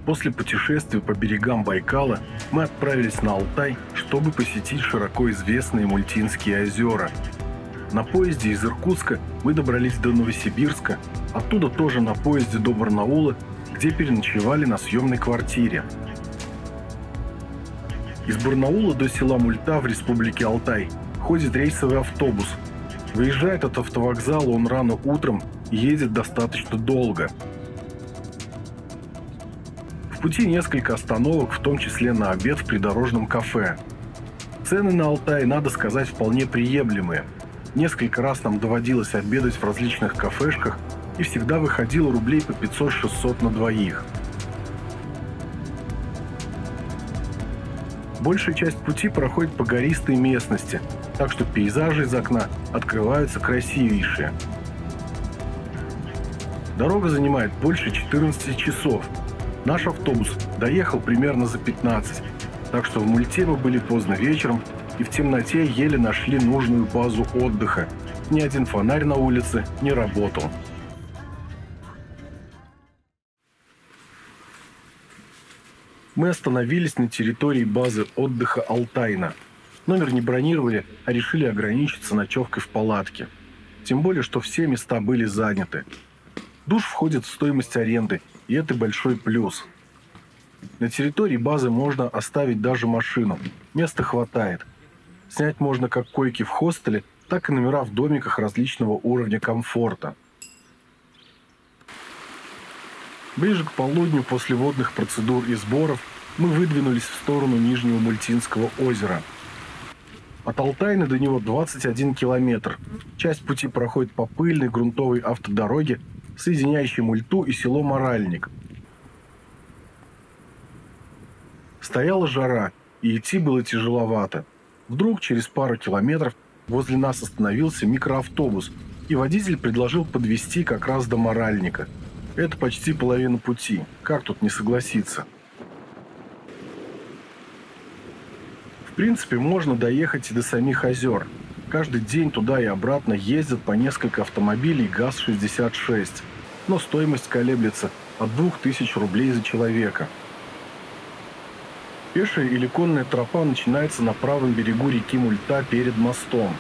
После путешествия по берегам Байкала мы отправились на Алтай, чтобы посетить широко известные Мультинские озера. На поезде из Иркутска мы добрались до Новосибирска, оттуда тоже на поезде до Барнаула, где переночевали на съемной квартире. Из Барнаула до села Мульта в республике Алтай ходит рейсовый автобус. Выезжает от автовокзала он рано утром и едет достаточно долго. В пути несколько остановок, в том числе на обед в придорожном кафе. Цены на Алтай, надо сказать, вполне приемлемые. Несколько раз нам доводилось обедать в различных кафешках, и всегда выходило рублей по 500-600 на двоих. Большая часть пути проходит по гористой местности, так что пейзажи из окна открываются красивейшие. Дорога занимает больше 14 часов. Наш автобус доехал примерно за 15, так что в Мульте мы были поздно вечером и в темноте еле нашли нужную базу отдыха. Ни один фонарь на улице не работал. Мы остановились на территории базы отдыха Алтайна. Номер не бронировали, а решили ограничиться ночевкой в палатке. Тем более, что все места были заняты. Душ входит в стоимость аренды, и это большой плюс. На территории базы можно оставить даже машину. Места хватает. Снять можно как койки в хостеле, так и номера в домиках различного уровня комфорта. Ближе к полудню после водных процедур и сборов мы выдвинулись в сторону Нижнего Мультинского озера. От Алтайна до него 21 километр. Часть пути проходит по пыльной грунтовой автодороге, соединяющей Мульту и село Моральник. Стояла жара, и идти было тяжеловато. Вдруг через пару километров возле нас остановился микроавтобус, и водитель предложил подвезти как раз до Моральника. Это почти половина пути. Как тут не согласиться? В принципе, можно доехать и до самих озер. Каждый день туда и обратно ездят по несколько автомобилей ГАЗ-66. Но стоимость колеблется от 2000 рублей за человека. Пешая или конная тропа начинается на правом берегу реки Мульта перед мостом.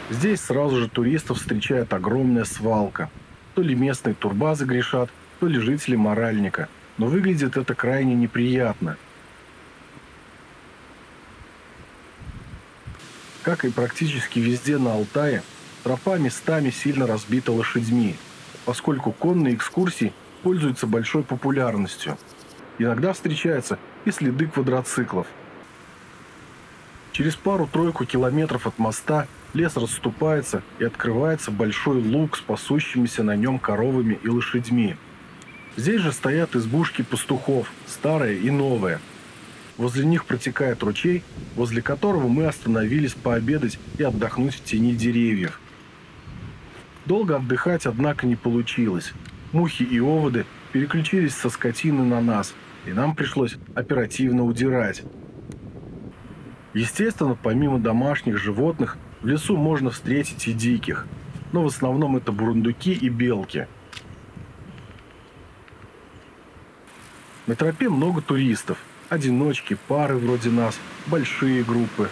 Здесь сразу же туристов встречает огромная свалка. То ли местные турбазы грешат, то ли жители Моральника. Но выглядит это крайне неприятно. Как и практически везде на Алтае, тропа местами сильно разбита лошадьми, поскольку конные экскурсии пользуются большой популярностью. Иногда встречаются и следы квадроциклов. Через пару-тройку километров от моста лес расступается и открывается большой луг с пасущимися на нем коровами и лошадьми. Здесь же стоят избушки пастухов, старые и новые. Возле них протекает ручей, возле которого мы остановились пообедать и отдохнуть в тени деревьев. Долго отдыхать, однако, не получилось. Мухи и оводы переключились со скотины на нас, и нам пришлось оперативно удирать. Естественно, помимо домашних животных, в лесу можно встретить и диких, но в основном это бурундуки и белки. На тропе много туристов, одиночки, пары вроде нас, большие группы.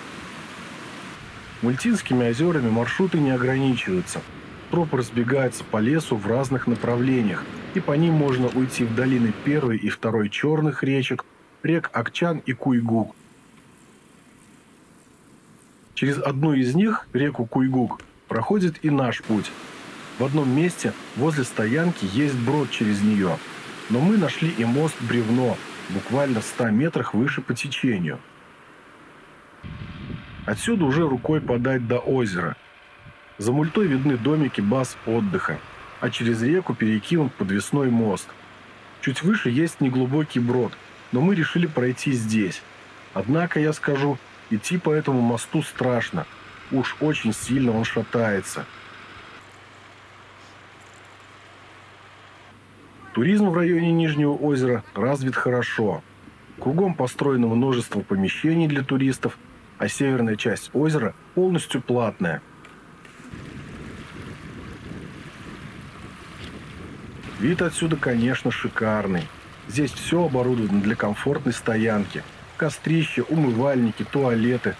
Мультинскими озерами маршруты не ограничиваются. Тропы разбегаются по лесу в разных направлениях, и по ним можно уйти в долины первой и второй черных речек, рек Акчан и Куйгук. Через одну из них, реку Куйгук, проходит и наш путь. В одном месте возле стоянки есть брод через нее, но мы нашли и мост Бревно, буквально в 100 метрах выше по течению. Отсюда уже рукой подать до озера. За Мультой видны домики баз отдыха, а через реку перекинут подвесной мост. Чуть выше есть неглубокий брод, но мы решили пройти здесь. Однако, я скажу, идти по этому мосту страшно. Уж очень сильно он шатается. Туризм в районе Нижнего озера развит хорошо. Кругом построено множество помещений для туристов, а северная часть озера полностью платная. Вид отсюда, конечно, шикарный. Здесь все оборудовано для комфортной стоянки. Кострища, умывальники, туалеты.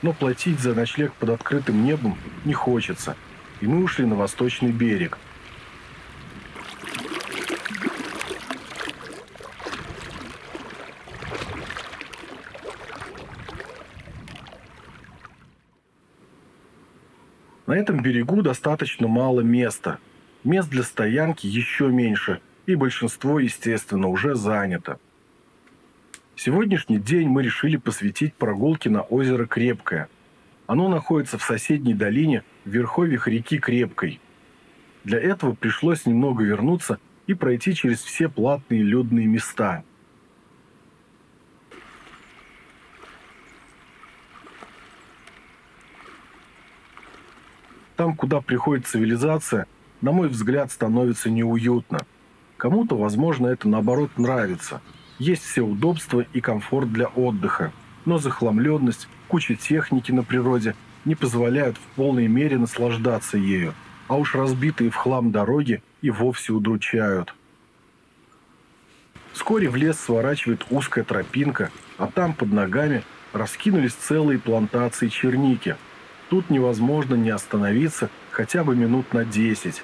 Но платить за ночлег под открытым небом не хочется. И мы ушли на восточный берег. На этом берегу достаточно мало места. Мест для стоянки еще меньше, и большинство, естественно, уже занято. Сегодняшний день мы решили посвятить прогулке на озеро Крепкое. Оно находится в соседней долине в верховьях реки Крепкой. Для этого пришлось немного вернуться и пройти через все платные людные места. Там, куда приходит цивилизация, на мой взгляд, становится неуютно. Кому-то, возможно, это наоборот нравится. Есть все удобства и комфорт для отдыха, но захламленность, куча техники на природе не позволяют в полной мере наслаждаться ею, а уж разбитые в хлам дороги и вовсе удручают. Вскоре в лес сворачивает узкая тропинка, а там под ногами раскинулись целые плантации черники. Тут невозможно не остановиться хотя бы минут на 10.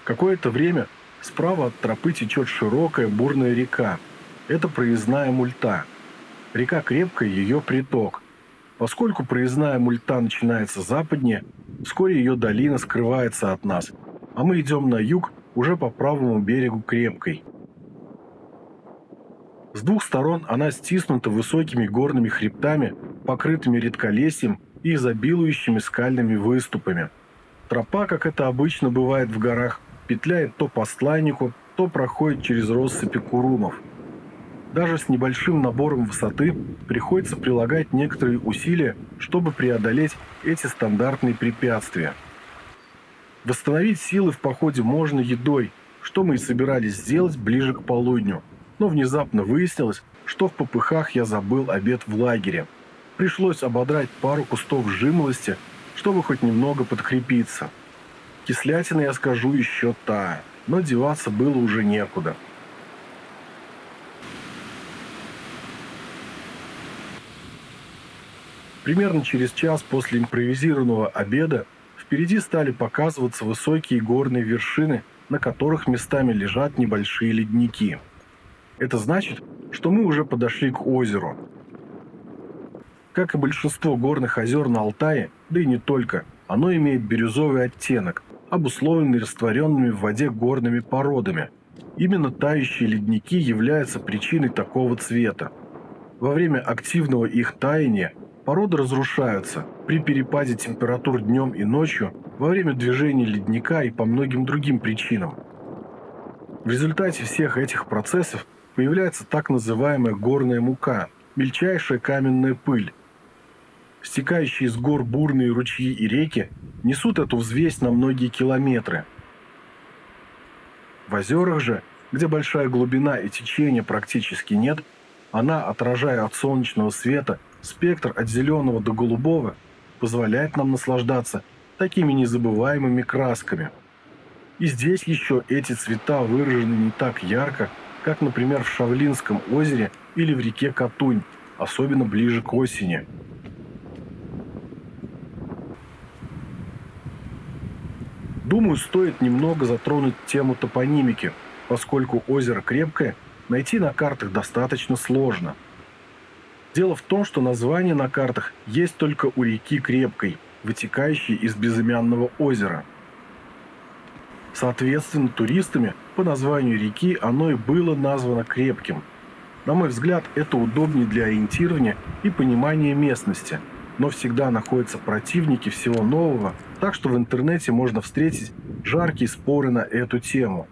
Какое-то время справа от тропы течет широкая бурная река. Это проездная Мульта. Река Крепкая – ее приток. Поскольку проездная Мульта начинается западнее, вскоре ее долина скрывается от нас, а мы идем на юг уже по правому берегу Крепкой. С двух сторон она стиснута высокими горными хребтами, покрытыми редколесьем и изобилующими скальными выступами. Тропа, как это обычно бывает в горах, петляет то по стланнику, то проходит через россыпи курумов. Даже с небольшим набором высоты приходится прилагать некоторые усилия, чтобы преодолеть эти стандартные препятствия. Восстановить силы в походе можно едой, что мы и собирались сделать ближе к полудню. Но внезапно выяснилось, что в попыхах я забыл обед в лагере. Пришлось ободрать пару кустов жимолости, чтобы хоть немного подкрепиться. Кислятина, я скажу, еще та, но деваться было уже некуда. Примерно через час после импровизированного обеда впереди стали показываться высокие горные вершины, на которых местами лежат небольшие ледники. Это значит, что мы уже подошли к озеру. Как и большинство горных озер на Алтае, да и не только, оно имеет бирюзовый оттенок, обусловленный растворенными в воде горными породами. Именно тающие ледники являются причиной такого цвета. Во время активного их таяния породы разрушаются при перепаде температур днем и ночью, во время движения ледника и по многим другим причинам. В результате всех этих процессов появляется так называемая горная мука, мельчайшая каменная пыль. Стекающие с гор бурные ручьи и реки несут эту взвесь на многие километры. В озерах же, где большая глубина и течения практически нет, она, отражая от солнечного света спектр от зеленого до голубого, позволяет нам наслаждаться такими незабываемыми красками. И здесь еще эти цвета выражены не так ярко, как, например, в Шавлинском озере или в реке Катунь, особенно ближе к осени. Думаю, стоит немного затронуть тему топонимики, поскольку озеро Крепкое найти на картах достаточно сложно. Дело в том, что название на картах есть только у реки Крепкой, вытекающей из безымянного озера. Соответственно, туристами по названию реки оно и было названо Крепким. На мой взгляд, это удобнее для ориентирования и понимания местности, но всегда находятся противники всего нового, так что в интернете можно встретить жаркие споры на эту тему.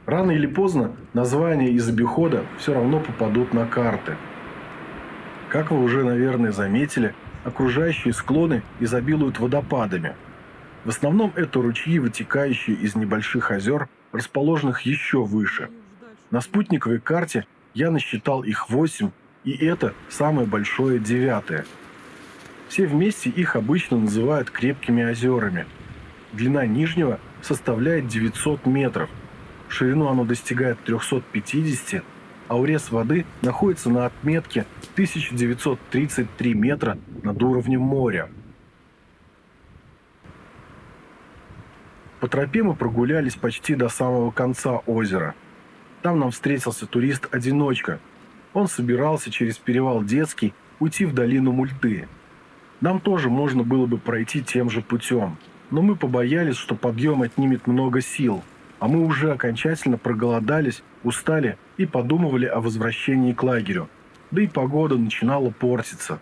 Рано или поздно названия из обихода все равно попадут на карты. Как вы уже, наверное, заметили, окружающие склоны изобилуют водопадами. В основном это ручьи, вытекающие из небольших озер, расположенных еще выше. На спутниковой карте я насчитал их 8, и это самое большое 9. Все вместе их обычно называют крепкими озерами. Длина нижнего составляет 900 метров, в ширину оно достигает 350, а урез воды находится на отметке 1933 метра над уровнем моря. По тропе мы прогулялись почти до самого конца озера. Там нам встретился турист-одиночка. Он собирался через перевал Детский уйти в долину Мульты. Нам тоже можно было бы пройти тем же путем, но мы побоялись, что подъем отнимет много сил, а мы уже окончательно проголодались, устали и подумывали о возвращении к лагерю. Да и погода начинала портиться.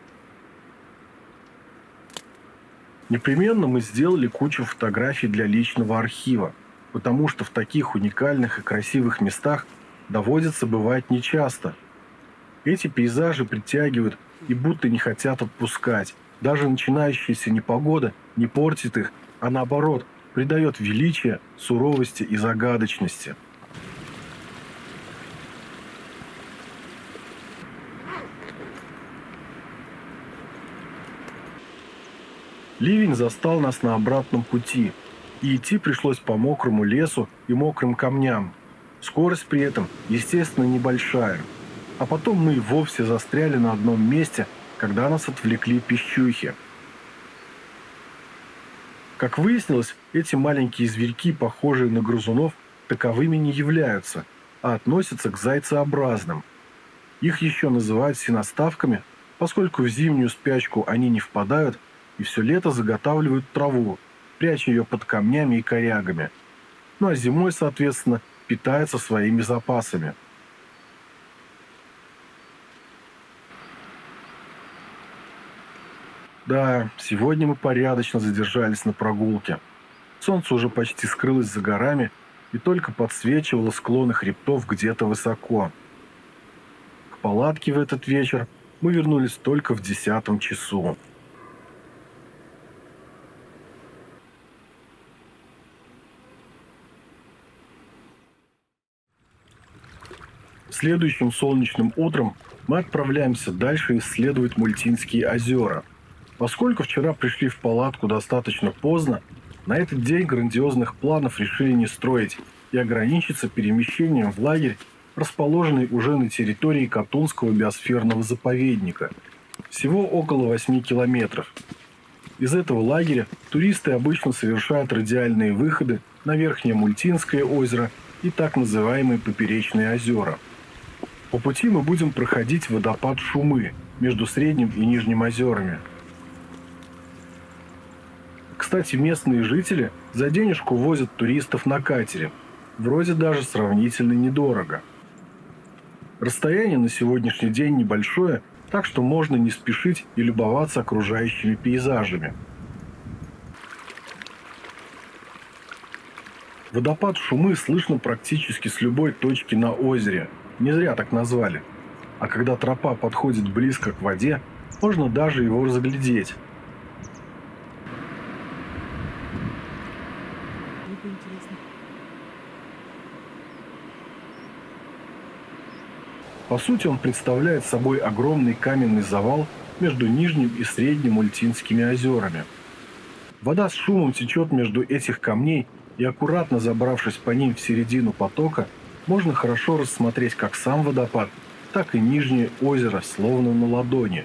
Непременно мы сделали кучу фотографий для личного архива, потому что в таких уникальных и красивых местах доводится бывать нечасто. Эти пейзажи притягивают и будто не хотят отпускать. Даже начинающаяся непогода не портит их, а наоборот, придает величия, суровости и загадочности. Ливень застал нас на обратном пути, и идти пришлось по мокрому лесу и мокрым камням. Скорость при этом, естественно, небольшая. А потом мы и вовсе застряли на одном месте, когда нас отвлекли пищухи. Как выяснилось, эти маленькие зверьки, похожие на грызунов, таковыми не являются, а относятся к зайцеобразным. Их еще называют сеноставками, поскольку в зимнюю спячку они не впадают и все лето заготавливают траву, пряча ее под камнями и корягами. Ну а зимой, соответственно, питаются своими запасами. Да, сегодня мы порядочно задержались на прогулке. Солнце уже почти скрылось за горами и только подсвечивало склоны хребтов где-то высоко. К палатке в этот вечер мы вернулись только в 10 часу. Следующим солнечным утром мы отправляемся дальше исследовать Мультинские озера. Поскольку вчера пришли в палатку достаточно поздно, на этот день грандиозных планов решили не строить и ограничиться перемещением в лагерь, расположенный уже на территории Катунского биосферного заповедника. Всего около 8 километров. Из этого лагеря туристы обычно совершают радиальные выходы на Верхнее Мультинское озеро и так называемые Поперечные озера. По пути мы будем проходить водопад Шумы между Средним и Нижним озерами. Кстати, местные жители за денежку возят туристов на катере. Вроде даже сравнительно недорого. Расстояние на сегодняшний день небольшое, так что можно не спешить и любоваться окружающими пейзажами. Водопад Шумы слышно практически с любой точки на озере. Не зря так назвали. А когда тропа подходит близко к воде, можно даже его разглядеть. По сути, он представляет собой огромный каменный завал между Нижним и Средним Мультинскими озерами. Вода с шумом течет между этих камней, и аккуратно забравшись по ним в середину потока, можно хорошо рассмотреть как сам водопад, так и нижнее озеро, словно на ладони.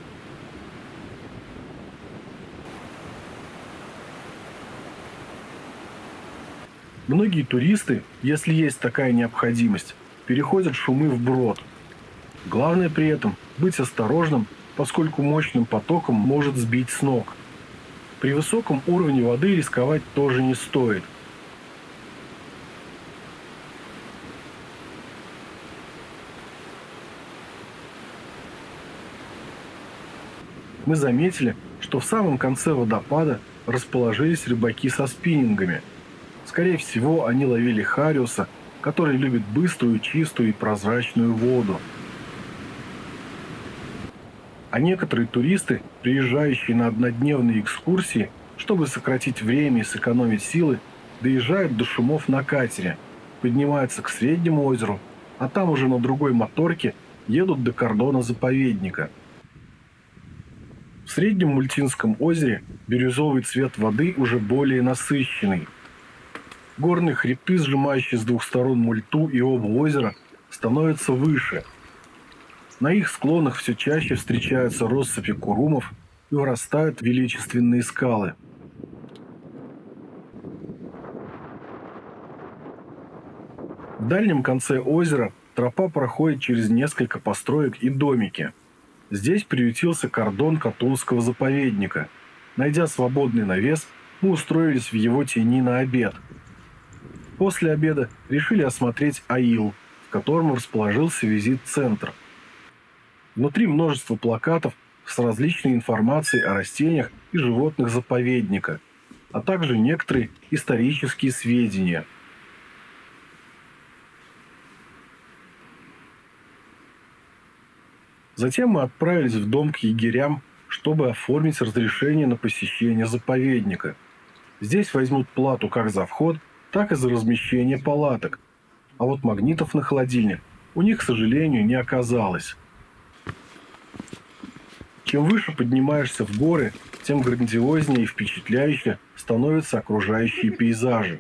Многие туристы, если есть такая необходимость, переходят Шумы вброд. Главное при этом быть осторожным, поскольку мощным потоком может сбить с ног. При высоком уровне воды рисковать тоже не стоит. Мы заметили, что в самом конце водопада расположились рыбаки со спиннингами. Скорее всего, они ловили хариуса, который любит быструю, чистую и прозрачную воду. А некоторые туристы, приезжающие на однодневные экскурсии, чтобы сократить время и сэкономить силы, доезжают до Шумов на катере, поднимаются к Среднему озеру, а там уже на другой моторке едут до кордона заповедника. В Среднем Мультинском озере бирюзовый цвет воды уже более насыщенный. Горные хребты, сжимающие с двух сторон Мульту и оба озера, становятся выше. На их склонах все чаще встречаются россыпи курумов и вырастают величественные скалы. В дальнем конце озера тропа проходит через несколько построек и домики. Здесь приютился кордон Катунского заповедника. Найдя свободный навес, мы устроились в его тени на обед. После обеда решили осмотреть аил, в котором расположился визит-центр. Внутри множество плакатов с различной информацией о растениях и животных заповедника, а также некоторые исторические сведения. Затем мы отправились в дом к егерям, чтобы оформить разрешение на посещение заповедника. Здесь возьмут плату как за вход, так и за размещение палаток. А вот магнитов на холодильник у них, к сожалению, не оказалось. Чем выше поднимаешься в горы, тем грандиознее и впечатляюще становятся окружающие пейзажи.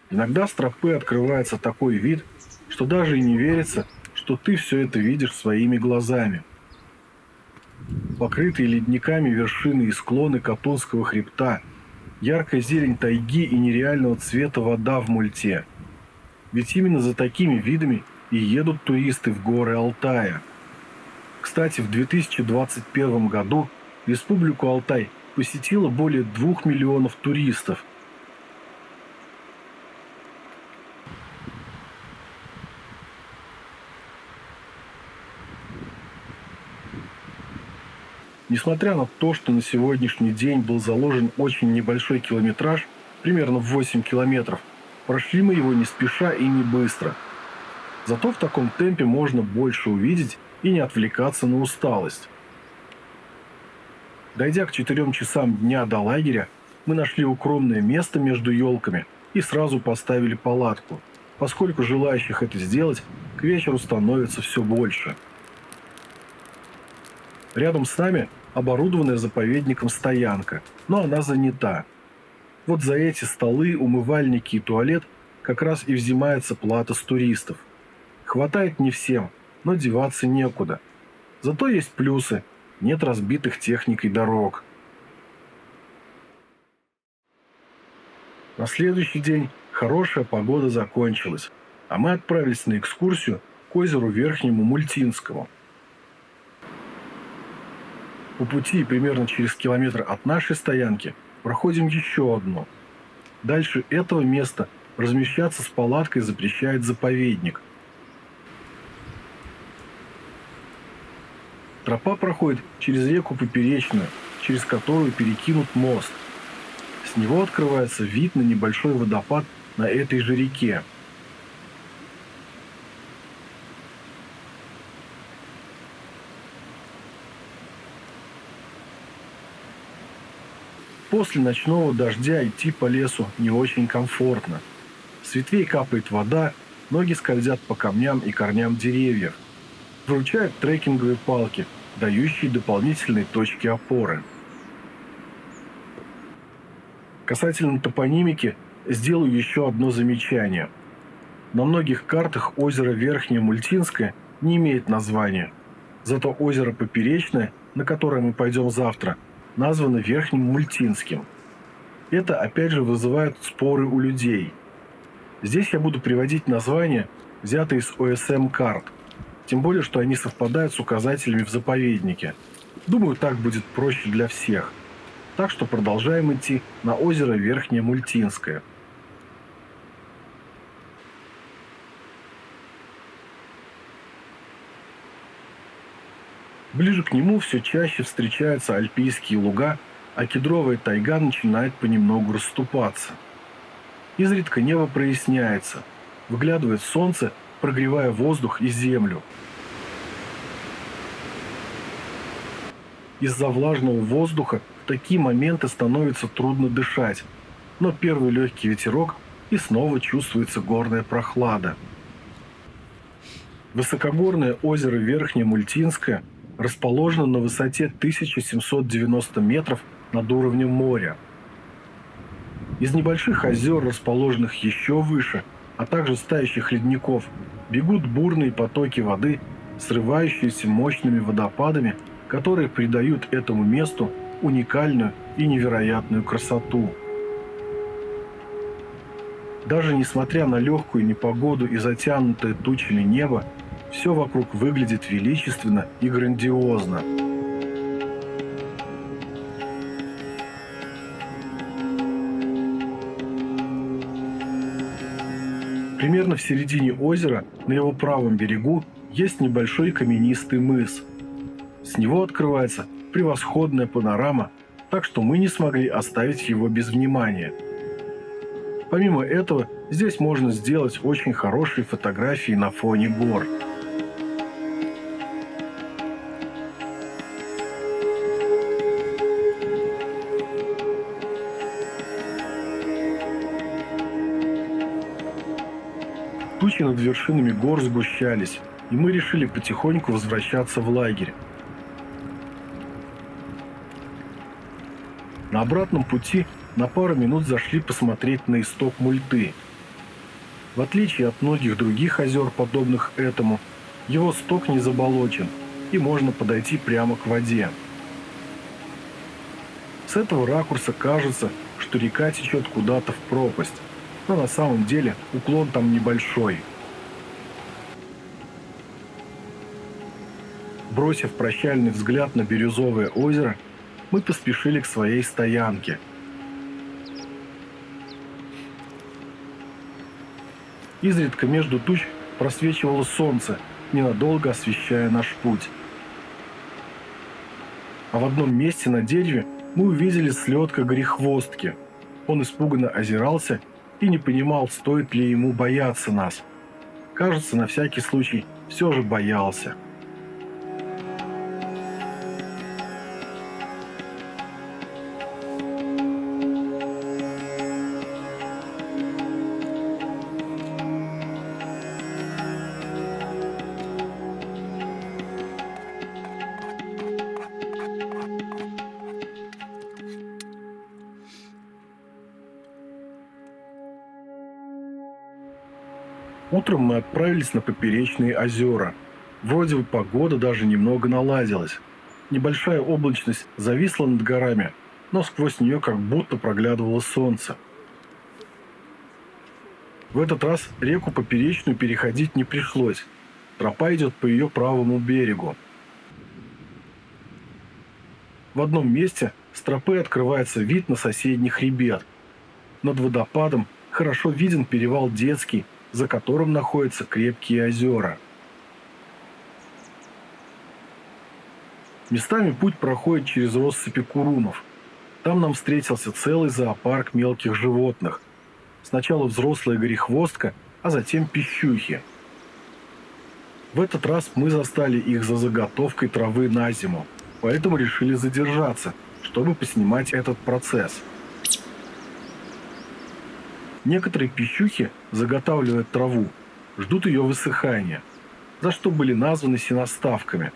Иногда с тропы открывается такой вид, что даже и не верится, что ты все это видишь своими глазами. Покрытые ледниками вершины и склоны Катунского хребта, яркая зелень тайги и нереального цвета вода в Мульте. Ведь именно за такими видами и едут туристы в горы Алтая. Кстати, в 2021 году Республику Алтай посетило более 2 миллионов туристов. Несмотря на то, что на сегодняшний день был заложен очень небольшой километраж, примерно в 8 километров, прошли мы его не спеша и не быстро. Зато в таком темпе можно больше увидеть и не отвлекаться на усталость. Дойдя к 4 часам дня до лагеря, мы нашли укромное место между елками и сразу поставили палатку, поскольку желающих это сделать к вечеру становится все больше. Рядом с нами оборудованная заповедником стоянка, но она занята. Вот за эти столы, умывальники и туалет как раз и взимается плата с туристов. Хватает не всем, но деваться некуда. Зато есть плюсы – нет разбитых техникой дорог. На следующий день хорошая погода закончилась, а мы отправились на экскурсию к озеру Верхнему Мультинскому. По пути примерно через километр от нашей стоянки проходим еще одну. Дальше этого места размещаться с палаткой запрещает заповедник. Тропа проходит через реку Поперечную, через которую перекинут мост. С него открывается вид на небольшой водопад на этой же реке. После ночного дождя идти по лесу не очень комфортно. С ветвей капает вода, ноги скользят по камням и корням деревьев. Вручают трекинговые палки, дающие дополнительные точки опоры. Касательно топонимики сделаю еще одно замечание. На многих картах озеро Верхнее Мультинское не имеет названия. Зато озеро Поперечное, на которое мы пойдем завтра, названо Верхним Мультинским. Это опять же вызывает споры у людей. Здесь я буду приводить названия, взятые из ОСМ карт. Тем более, что они совпадают с указателями в заповеднике. Думаю, так будет проще для всех. Так что продолжаем идти на озеро Верхнее Мультинское. Ближе к нему все чаще встречаются альпийские луга, а кедровая тайга начинает понемногу расступаться. Изредка небо проясняется, выглядывает солнце, прогревая воздух и землю. Из-за влажного воздуха в такие моменты становится трудно дышать, но первый легкий ветерок и снова чувствуется горная прохлада. Высокогорное озеро Верхнее Мультинское расположено на высоте 1790 метров над уровнем моря. Из небольших озер, расположенных еще выше, а также стающих ледников, бегут бурные потоки воды, срывающиеся мощными водопадами, которые придают этому месту уникальную и невероятную красоту. Даже несмотря на легкую непогоду и затянутое тучами небо, все вокруг выглядит величественно и грандиозно. Примерно в середине озера, на его правом берегу, есть небольшой каменистый мыс. С него открывается превосходная панорама, так что мы не смогли оставить его без внимания. Помимо этого, здесь можно сделать очень хорошие фотографии на фоне гор. Тучи над вершинами гор сгущались, и мы решили потихоньку возвращаться в лагерь. На обратном пути на пару минут зашли посмотреть на исток Мульты. В отличие от многих других озер, подобных этому, его сток не заболочен, и можно подойти прямо к воде. С этого ракурса кажется, что река течет куда-то в пропасть, но на самом деле уклон там небольшой. Бросив прощальный взгляд на бирюзовое озеро, мы поспешили к своей стоянке. Изредка между туч просвечивало солнце, ненадолго освещая наш путь. А в одном месте на дереве мы увидели слетка горехвостки. Он испуганно озирался и не понимал, стоит ли ему бояться нас. Кажется, на всякий случай все же боялся. Утром мы отправились на поперечные озера. Вроде бы погода даже немного наладилась. Небольшая облачность зависла над горами, но сквозь нее как будто проглядывало солнце. В этот раз реку Поперечную переходить не пришлось. Тропа идет по ее правому берегу. В одном месте с тропы открывается вид на соседний хребет. Над водопадом хорошо виден перевал Детский, за которым находятся крепкие озера. Местами путь проходит через россыпи курумов. Там нам встретился целый зоопарк мелких животных. Сначала взрослая горехвостка, а затем пищухи. В этот раз мы застали их за заготовкой травы на зиму, поэтому решили задержаться, чтобы поснимать этот процесс. Некоторые пищухи, заготавливая траву, ждут ее высыхания, за что были названы сеноставками.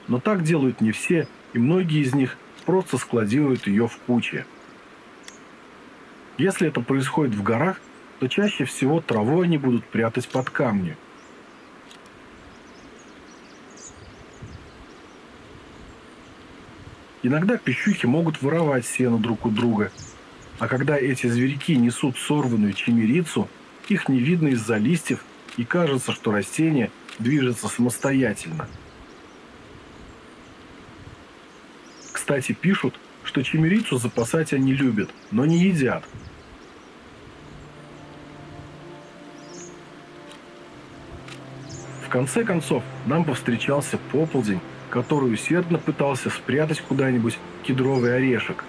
Но так делают не все, и многие из них просто складируют ее в кучи. Если это происходит в горах, то чаще всего траву они будут прятать под камни. Иногда пищухи могут воровать сено друг у друга, а когда эти зверьки несут сорванную чимерицу, их не видно из-за листьев, и кажется, что растение движется самостоятельно. Кстати, пишут, что чимерицу запасать они любят, но не едят. В конце концов, нам повстречался поползень, который усердно пытался спрятать куда-нибудь кедровый орешек.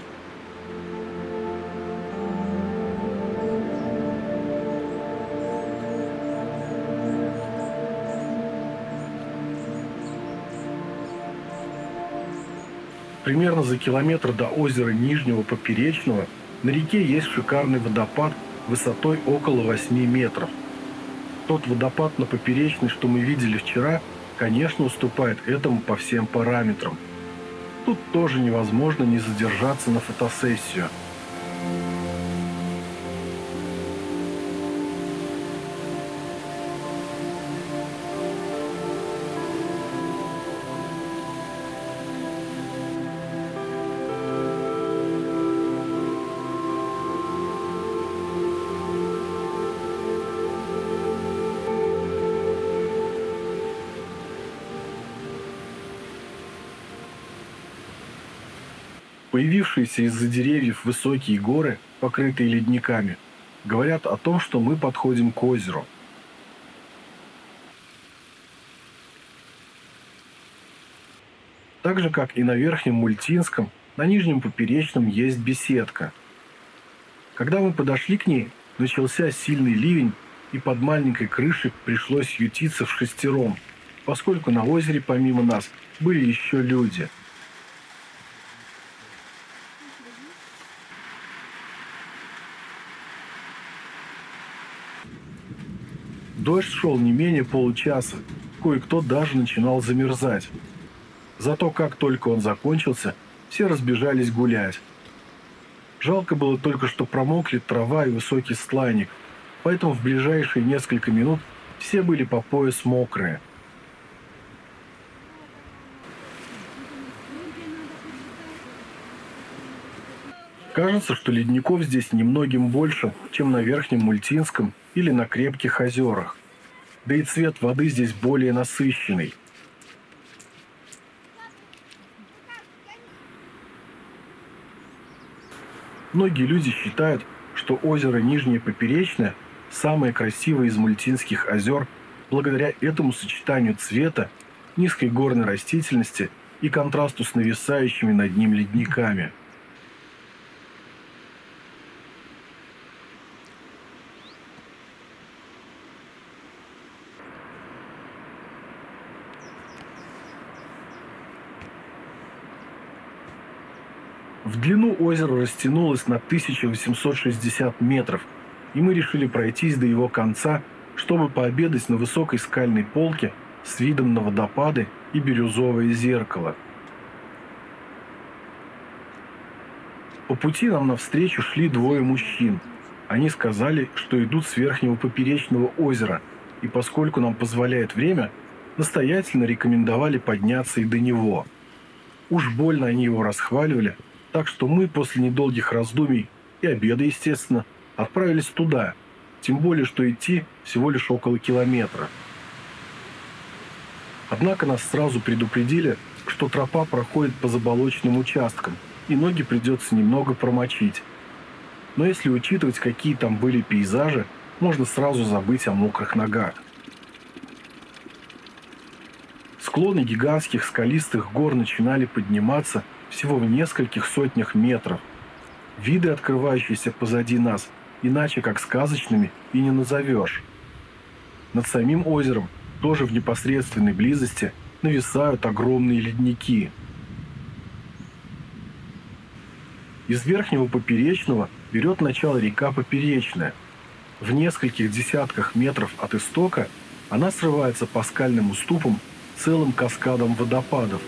Примерно за километр до озера Нижнего Поперечного на реке есть шикарный водопад высотой около 8 метров. Тот водопад на Поперечной, что мы видели вчера, конечно, уступает этому по всем параметрам. Тут тоже невозможно не задержаться на фотосессию. Появившиеся из-за деревьев высокие горы, покрытые ледниками, говорят о том, что мы подходим к озеру. Так же, как и на Верхнем Мультинском, на Нижнем Поперечном есть беседка. Когда мы подошли к ней, начался сильный ливень, и под маленькой крышей пришлось ютиться вшестером, поскольку на озере помимо нас были еще люди. Дождь шел не менее получаса, кое-кто даже начинал замерзать. Зато как только он закончился, все разбежались гулять. Жалко было только, что промокли трава и высокий стланник, поэтому в ближайшие несколько минут все были по пояс мокрые. Кажется, что ледников здесь немногим больше, чем на Верхнем Мультинском или на Крепких озерах. Да и цвет воды здесь более насыщенный. Многие люди считают, что озеро Нижнее Поперечное самое красивое из Мультинских озер благодаря этому сочетанию цвета, низкой горной растительности и контрасту с нависающими над ним ледниками. В длину озеро растянулось на 1860 метров, и мы решили пройтись до его конца, чтобы пообедать на высокой скальной полке с видом на водопады и бирюзовое зеркало. По пути нам навстречу шли двое мужчин. Они сказали, что идут с Верхнего Поперечного озера, и поскольку нам позволяет время, настоятельно рекомендовали подняться и до него. Уж больно они его расхваливали, так что мы после недолгих раздумий и обеда, естественно, отправились туда, тем более, что идти всего лишь около километра. Однако нас сразу предупредили, что тропа проходит по заболоченным участкам, и ноги придется немного промочить. Но если учитывать, какие там были пейзажи, можно сразу забыть о мокрых ногах. Склоны гигантских скалистых гор начинали подниматься всего в нескольких сотнях метров. Виды, открывающиеся позади нас, иначе как сказочными и не назовешь. Над самим озером, тоже в непосредственной близости, нависают огромные ледники. Из Верхнего Поперечного берет начало река Поперечная. В нескольких десятках метров от истока она срывается по скальным уступам целым каскадом водопадов.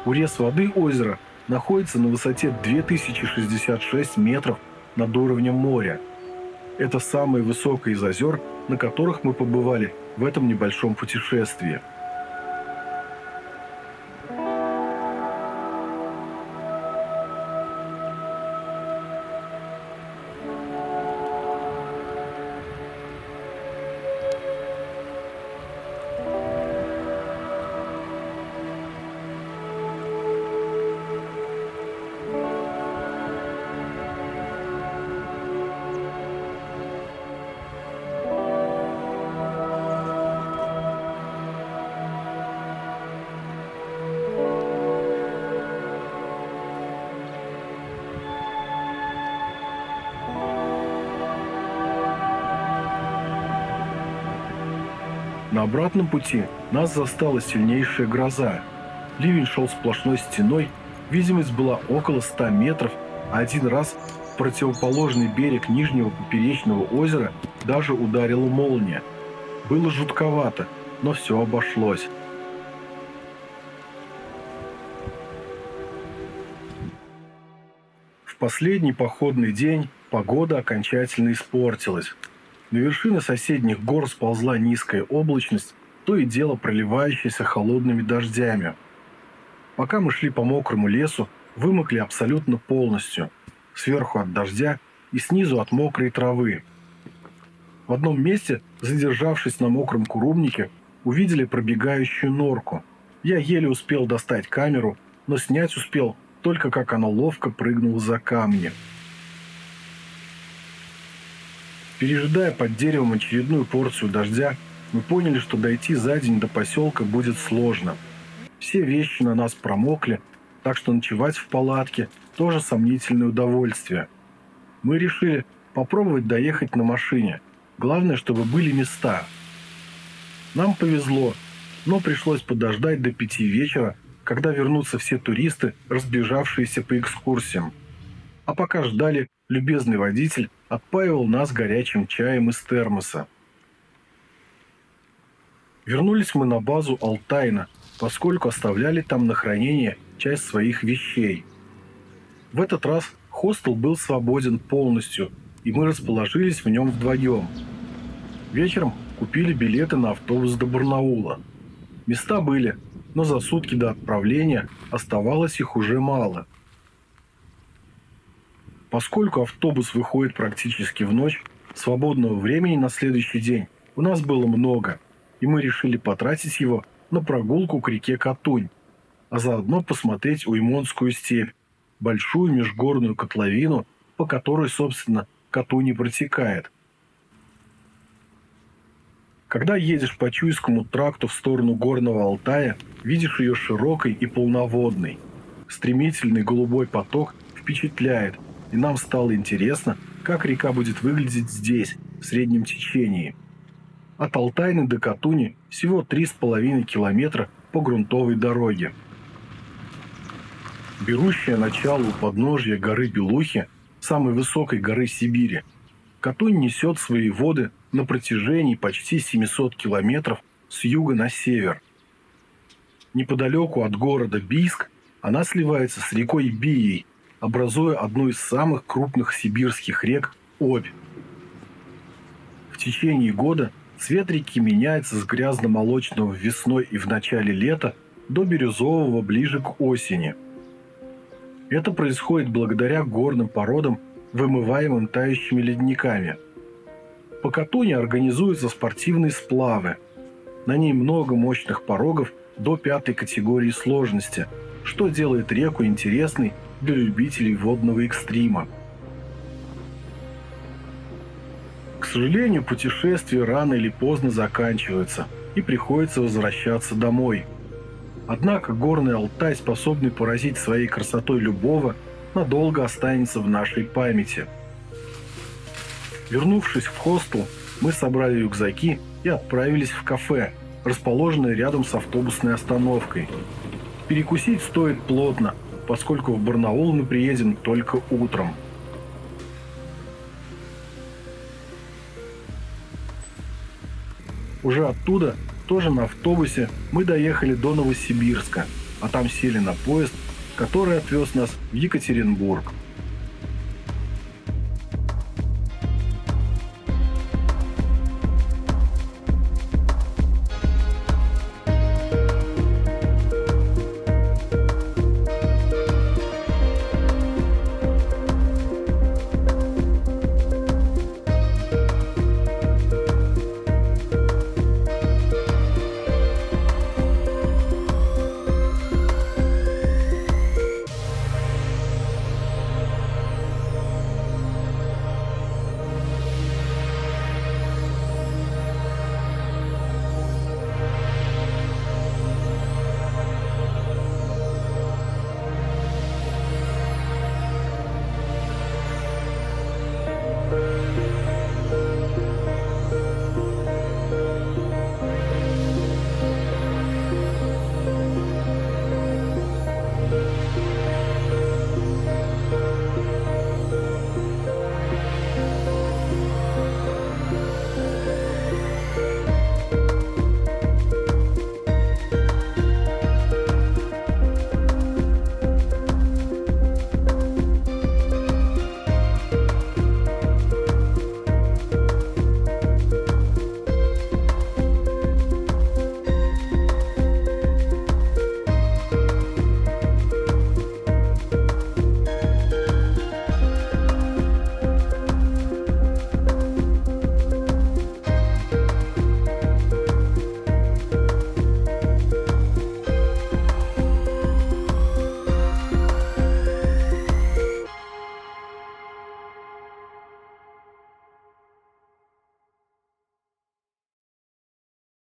Урез воды озера находится на высоте 2066 метров над уровнем моря. Это самое высокое из озер, на которых мы побывали в этом небольшом путешествии. На обратном пути нас застала сильнейшая гроза. Ливень шел сплошной стеной, видимость была около 100 метров, а один раз в противоположный берег нижнего поперечного озера даже ударила молния. Было жутковато, но все обошлось. В последний походный день погода окончательно испортилась. На вершины соседних гор сползла низкая облачность, то и дело проливающаяся холодными дождями. Пока мы шли по мокрому лесу, вымокли абсолютно полностью. Сверху от дождя и снизу от мокрой травы. В одном месте, задержавшись на мокром курумнике, увидели пробегающую норку. Я еле успел достать камеру, но снять успел только как она ловко прыгнула за камни. Пережидая под деревом очередную порцию дождя, мы поняли, что дойти за день до поселка будет сложно. Все вещи на нас промокли, так что ночевать в палатке тоже сомнительное удовольствие. Мы решили попробовать доехать на машине. Главное, чтобы были места. Нам повезло, но пришлось подождать до 5 вечера, когда вернутся все туристы, разбежавшиеся по экскурсиям. А пока ждали, любезный водитель отпаивал нас горячим чаем из термоса. Вернулись мы на базу Алтайна, поскольку оставляли там на хранение часть своих вещей. В этот раз хостел был свободен полностью, и мы расположились в нем вдвоем. Вечером купили билеты на автобус до Барнаула. Места были, но за сутки до отправления оставалось их уже мало. Поскольку автобус выходит практически в ночь, свободного времени на следующий день у нас было много, и мы решили потратить его на прогулку к реке Катунь, а заодно посмотреть Уймонскую степь, большую межгорную котловину, по которой, собственно, Катунь и протекает. Когда едешь по Чуйскому тракту в сторону Горного Алтая, видишь ее широкой и полноводной. Стремительный голубой поток впечатляет, и нам стало интересно, как река будет выглядеть здесь, в среднем течении. От Алтайны до Катуни всего 3,5 километра по грунтовой дороге. Берущая начало у подножья горы Белухи, самой высокой горы Сибири, Катунь несет свои воды на протяжении почти 700 километров с юга на север. Неподалеку от города Бийск она сливается с рекой Бией, образуя одну из самых крупных сибирских рек – Обь. В течение года цвет реки меняется с грязно-молочного весной и в начале лета до бирюзового ближе к осени. Это происходит благодаря горным породам, вымываемым тающими ледниками. По Катуни организуются спортивные сплавы. На ней много мощных порогов до 5-й категории сложности, что делает реку интересной для любителей водного экстрима. К сожалению, путешествие рано или поздно заканчивается, и приходится возвращаться домой. Однако горный Алтай, способный поразить своей красотой любого, надолго останется в нашей памяти. Вернувшись в хостел, мы собрали рюкзаки и отправились в кафе, расположенное рядом с автобусной остановкой. Перекусить стоит плотно, поскольку в Барнаул мы приедем только утром. Уже оттуда, тоже на автобусе, мы доехали до Новосибирска, а там сели на поезд, который отвез нас в Екатеринбург.